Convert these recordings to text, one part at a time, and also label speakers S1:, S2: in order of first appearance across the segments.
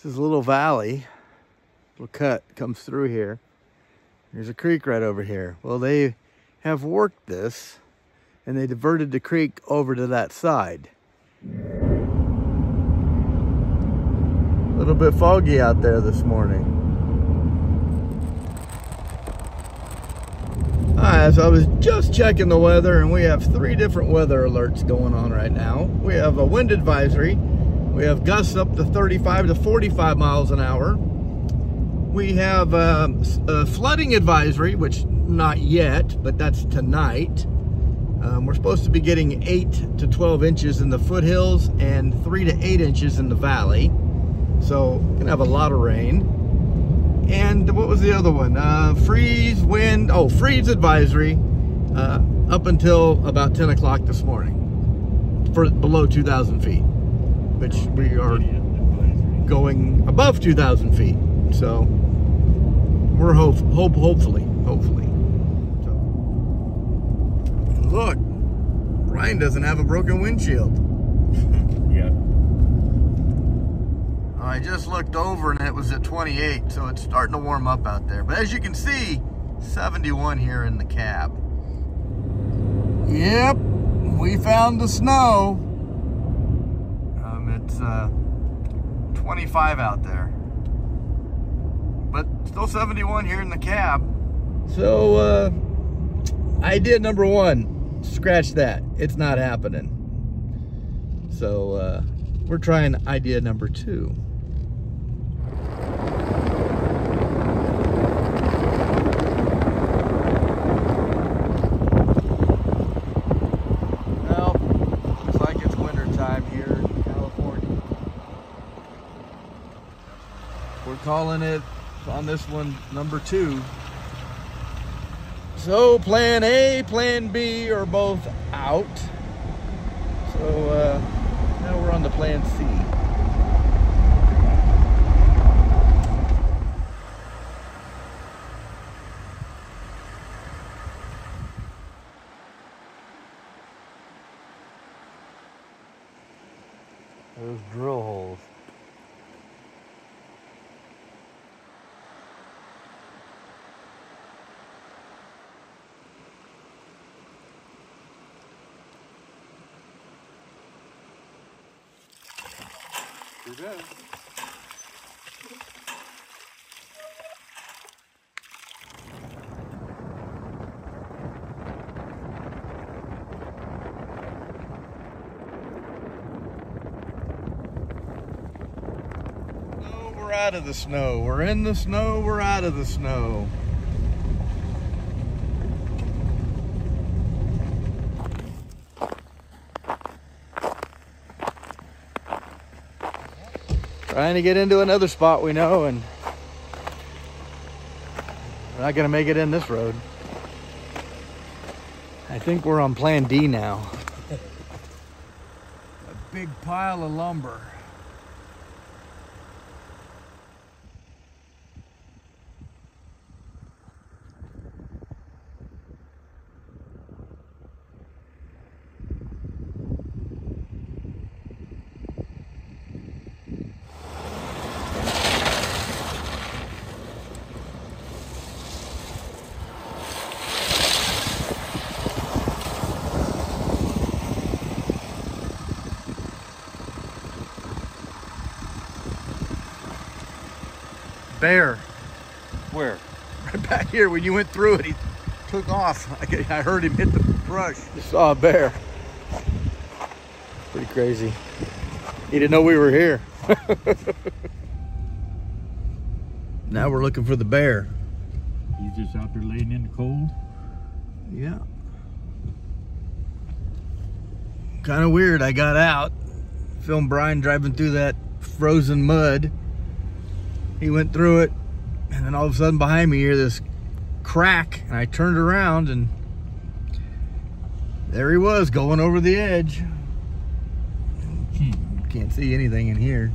S1: This is a little valley, little cut comes through here. There's a creek right over here. Well, they have worked this and they diverted the creek over to that side. A little bit foggy out there this morning. Alright, so I was just checking the weather and we have 3 different weather alerts going on right now. We have a wind advisory. We have gusts up to 35 to 45 miles an hour. We have a flooding advisory, which not yet, but that's tonight. We're supposed to be getting 8 to 12 inches in the foothills and 3 to 8 inches in the valley. So, we're gonna have a lot of rain. And what was the other one? Freeze advisory up until about 10 o'clock this morning for below 2,000 feet, which we are going above 2,000 feet. So we're hopefully. So, look, Brian doesn't have a broken windshield.
S2: Yeah.
S1: I just looked over and it was at 28, so it's starting to warm up out there. But as you can see, 71 here in the cab. Yep, we found the snow. It's 25 out there, but still 71 here in the cab. So idea number 1, scratch that. It's not happening. So we're trying idea number 2. Calling it on this one number 2. So plan A, plan B are both out. So now we're on to plan C. Those drill holes. Here goes. Oh, we're out of the snow. We're in the snow. We're out of the snow. Trying to get into another spot we know, and we're not gonna make it in this road. I think we're on plan D now. A big pile of lumber. Bear.
S2: Where?
S1: Right back here. When you went through it, he took off. I heard him hit the brush. Just saw a bear. Pretty crazy. He didn't know we were here. Now we're looking for the bear.
S2: He's just out there laying in the cold?
S1: Yeah. Kind of weird. I got out, filmed Brian driving through that frozen mud. He went through it, and then all of a sudden behind me here, this crack, and I turned around, and there he was going over the edge. Can't see anything in here.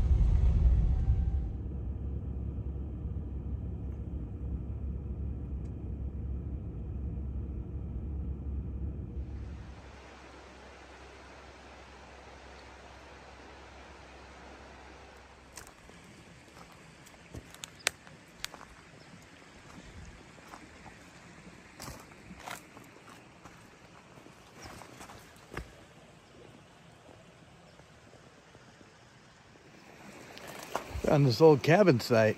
S1: Found this old cabin site.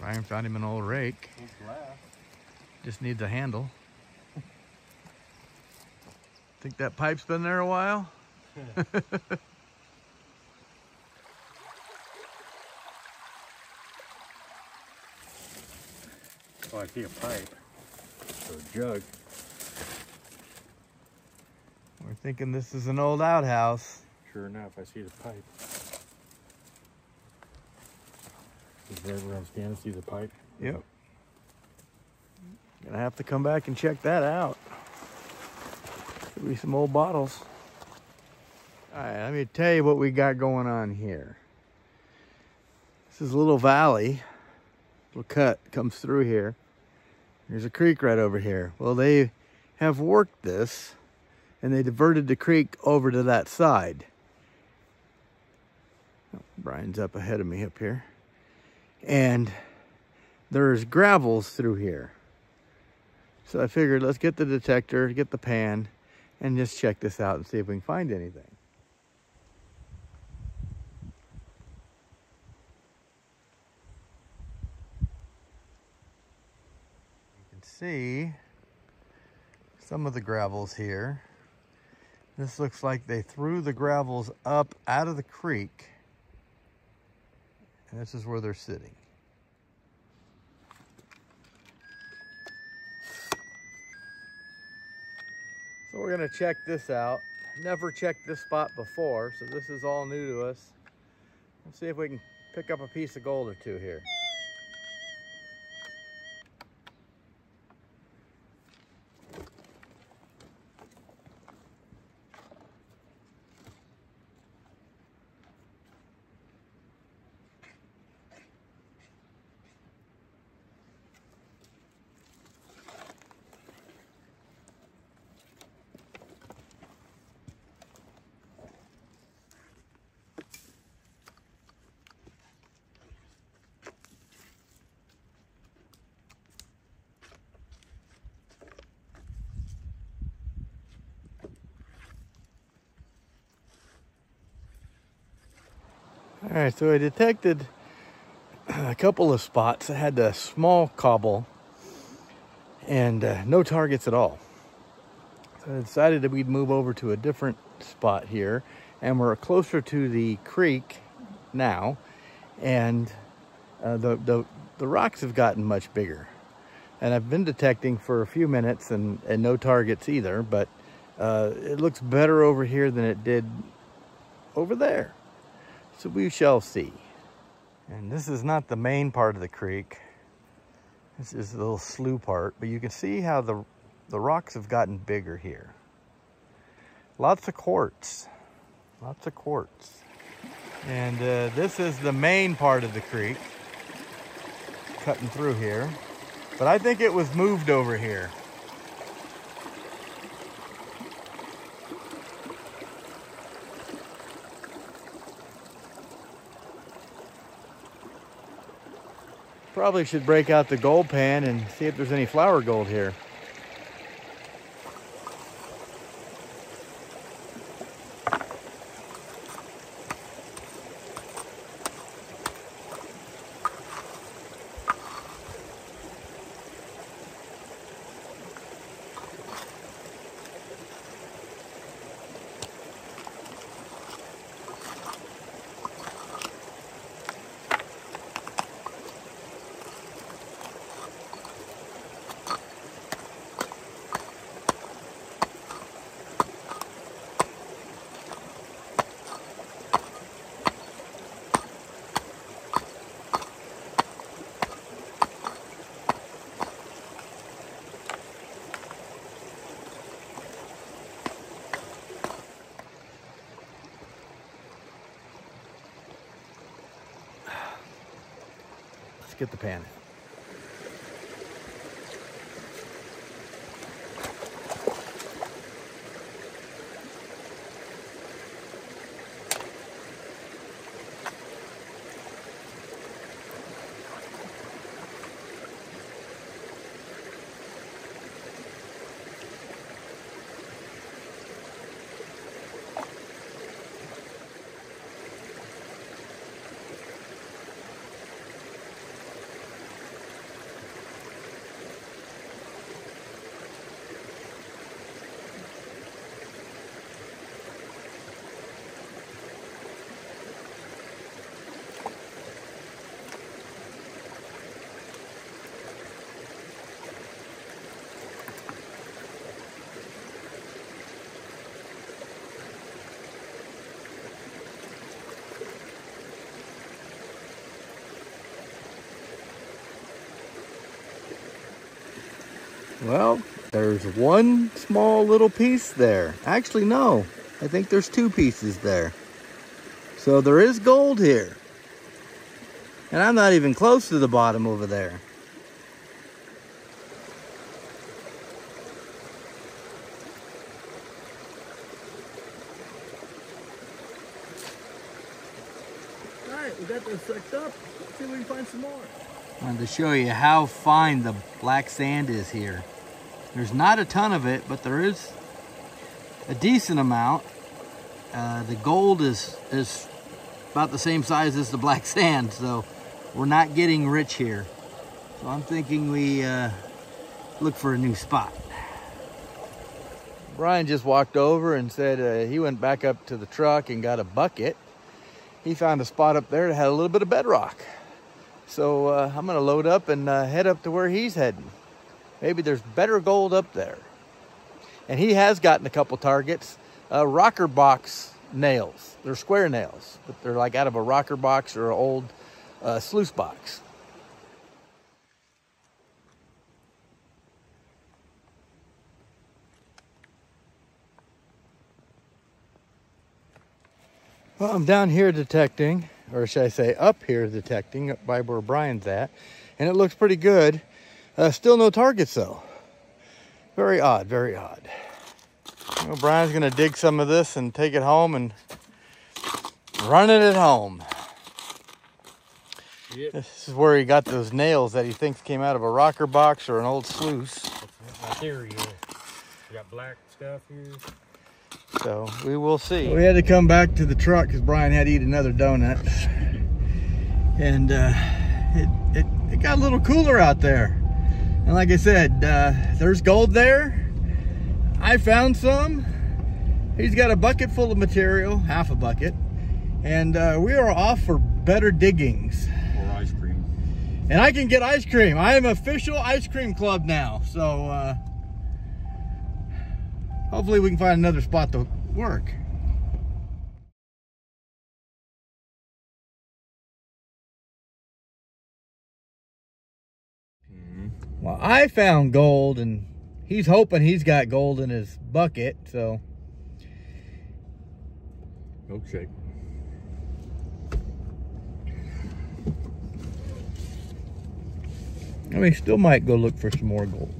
S1: Ryan found him an old rake. Just needs a handle. Think that pipe's been there a while?
S2: Oh, I see a pipe. Or a jug.
S1: We're thinking this is an old outhouse.
S2: Sure enough, I see the pipe. Is right where I'm standing, see the pipe?
S1: Yep. Gonna have to come back and check that out. Could be some old bottles. All right, let me tell you what we got going on here. This is a little valley, little cut comes through here. There's a creek right over here. Well, they have worked this and they diverted the creek over to that side. Oh, Brian's up ahead of me up here. And there's gravels through here. So I figured let's get the detector, get the pan, and just check this out and see if we can find anything. You can see some of the gravels here. This looks like they threw the gravels up out of the creek, and this is where they're sitting. So we're gonna check this out. Never checked this spot before, so this is all new to us. Let's see if we can pick up a piece of gold or two here. All right, so I detected a couple of spots that had a small cobble and no targets at all. So I decided that we'd move over to a different spot here, and we're closer to the creek now, and the rocks have gotten much bigger. And I've been detecting for a few minutes and no targets either, but it looks better over here than it did over there. So we shall see. And this is not the main part of the creek. This is the little slough part, but you can see how the rocks have gotten bigger here. Lots of quartz, lots of quartz. And this is the main part of the creek, cutting through here. But I think it was moved over here. Probably should break out the gold pan and see if there's any flower gold here. Get the pan. Well, there's one small little piece there. Actually, no. I think there's two pieces there. So there is gold here. And I'm not even close to the bottom over there. All right, we got this sucked up. Let's see if we can find some more. I wanted to show you how fine the black sand is here. There's not a ton of it, but there is a decent amount. The gold is about the same size as the black sand, so we're not getting rich here. So I'm thinking we look for a new spot. Brian just walked over and said he went back up to the truck and got a bucket. He found a spot up there that had a little bit of bedrock. So I'm gonna load up and head up to where he's heading. Maybe there's better gold up there. And he has gotten a couple targets. Rocker box nails. They're square nails, but they're like out of a rocker box or an old sluice box. Well, I'm down here detecting, or should I say up here detecting, up by where Brian's at, and it looks pretty good. Still no targets though. Very odd, very odd. Well, Brian's gonna dig some of this and take it home and run it at home. Yep. This is where he got those nails that he thinks came out of a rocker box or an old sluice.
S2: That's my theory. You got black stuff here.
S1: So we will see. We had to come back to the truck because Brian had to eat another donut. And it got a little cooler out there. And like I said, there's gold there. I found some. He's got a bucket full of material, half a bucket. And we are off for better diggings.
S2: Or ice cream.
S1: And I can get ice cream. I am official ice cream club now. So hopefully we can find another spot to work. Well, I found gold, and he's hoping he's got gold in his bucket, so.
S2: Milkshake.
S1: I mean, still might go look for some more gold.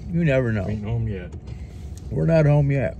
S1: You never know.
S2: Ain't home yet.
S1: We're not home yet.